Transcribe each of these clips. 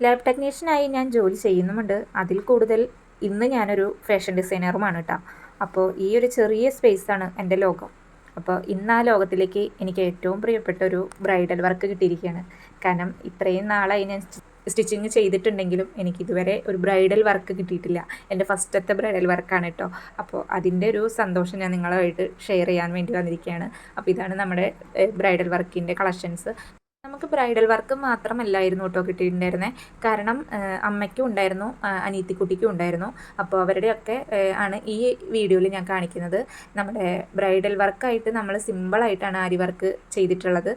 Lab ടെക്നീഷ്യനായി ഞാൻ ജോലി ചെയ്യുന്നുമുണ്ട്. അതിൽ കൂടുതൽ ഇന്ന് ഞാനൊരു ഫാഷൻ ഡിസൈനറുമാണ് കേട്ടോ. അപ്പോൾ ഈ ഒരു ചെറിയ സ്പേസാണ് എൻ്റെ ലോകം. അപ്പോൾ ഇന്ന് ആ ലോകത്തിലേക്ക് എനിക്ക് ഏറ്റവും പ്രിയപ്പെട്ട ഒരു ബ്രൈഡൽ വർക്ക് കിട്ടിയിരിക്കുകയാണ്. കാരണം ഇത്രയും നാളായി ഞാൻ സ്റ്റിച്ചിങ് ചെയ്തിട്ടുണ്ടെങ്കിലും എനിക്കിതുവരെ ഒരു ബ്രൈഡൽ വർക്ക് കിട്ടിയിട്ടില്ല. എൻ്റെ ഫസ്റ്റത്തെ ബ്രൈഡൽ വർക്കാണ് കേട്ടോ. അപ്പോൾ അതിൻ്റെ ഒരു സന്തോഷം ഞാൻ നിങ്ങളുമായിട്ട് ഷെയർ ചെയ്യാൻ വേണ്ടി വന്നിരിക്കുകയാണ്. അപ്പോൾ ഇതാണ് നമ്മുടെ ബ്രൈഡൽ വർക്കിൻ്റെ കളക്ഷൻസ്. നമുക്ക് ബ്രൈഡൽ വർക്ക് മാത്രമല്ലായിരുന്നു കേട്ടോ കിട്ടിയിട്ടുണ്ടായിരുന്നത്. കാരണം അമ്മയ്ക്കും ഉണ്ടായിരുന്നു, അനിയത്തിക്കുട്ടിക്കും ഉണ്ടായിരുന്നു. അപ്പോൾ അവരുടെയൊക്കെ ആണ് ഈ വീഡിയോയിൽ ഞാൻ കാണിക്കുന്നത്. നമ്മുടെ ബ്രൈഡൽ വർക്കായിട്ട് നമ്മൾ സിമ്പിളായിട്ടാണ് ആരി വർക്ക് ചെയ്തിട്ടുള്ളത്.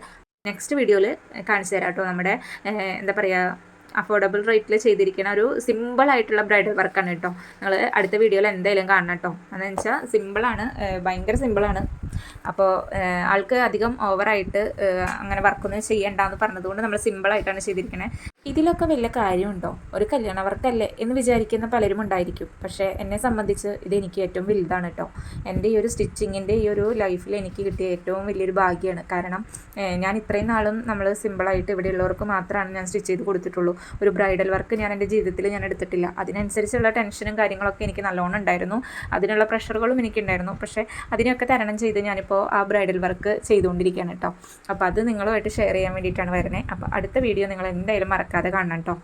നെക്സ്റ്റ് വീഡിയോയിൽ കാണിച്ചു തരാം കേട്ടോ. നമ്മുടെ എന്താ പറയുക, അഫോർഡബിൾ റേറ്റിൽ ചെയ്തിരിക്കുന്ന ഒരു സിമ്പിളായിട്ടുള്ള ബ്രൈഡൽ വർക്കാണ് കേട്ടോ. നിങ്ങൾ അടുത്ത വീഡിയോയിൽ എന്തായാലും കാണണം കേട്ടോ. അതെന്ന് വെച്ചാൽ സിമ്പിളാണ്, ഭയങ്കര സിമ്പിളാണ്. അപ്പോൾ ആൾക്ക് അധികം ഓവറായിട്ട് അങ്ങനെ വർക്കൊന്നും ചെയ്യണ്ടെന്ന് പറഞ്ഞതുകൊണ്ട് നമ്മൾ സിമ്പിളായിട്ടാണ് ചെയ്തിരിക്കുന്നത്. ഇതിലൊക്കെ വലിയ കാര്യമുണ്ടോ, ഒരു കല്യാണ വർക്കല്ലേ എന്ന് വിചാരിക്കുന്ന പലരും ഉണ്ടായിരിക്കും. പക്ഷേ എന്നെ സംബന്ധിച്ച് ഇതെനിക്ക് ഏറ്റവും വലുതാണ് കേട്ടോ. എൻ്റെ ഈ ഒരു സ്റ്റിച്ചിങ്ങിൻ്റെ ഈ ഒരു ലൈഫിൽ എനിക്ക് കിട്ടിയ ഏറ്റവും വലിയൊരു ഭാഗ്യമാണ്. കാരണം ഞാൻ ഇത്രയും നാളും നമ്മൾ സിമ്പിളായിട്ട് ഇവിടെയുള്ളവർക്ക് മാത്രമാണ് ഞാൻ സ്റ്റിച്ച് ചെയ്ത് കൊടുത്തിട്ടുള്ളൂ. ഒരു ബ്രൈഡൽ വർക്ക് ഞാൻ എൻ്റെ ജീവിതത്തിൽ ഞാൻ എടുത്തിട്ടില്ല. അതിനനുസരിച്ചുള്ള ടെൻഷനും കാര്യങ്ങളൊക്കെ എനിക്ക് നല്ലോണം ഉണ്ടായിരുന്നു, അതിനുള്ള പ്രഷറുകളും എനിക്കുണ്ടായിരുന്നു. പക്ഷേ അതിനൊക്കെ തരണം ചെയ്ത് ഞാനിപ്പോൾ ആ ബ്രൈഡൽ വർക്ക് ചെയ്തുകൊണ്ടിരിക്കുകയാണ് കേട്ടോ. അപ്പോൾ അത് നിങ്ങളുമായിട്ട് ഷെയർ ചെയ്യാൻ വേണ്ടിയിട്ടാണ് വരുന്നത്. അപ്പോൾ അടുത്ത വീഡിയോ നിങ്ങൾ എന്തായാലും മറക്കാതെ കാണണം കേട്ടോ.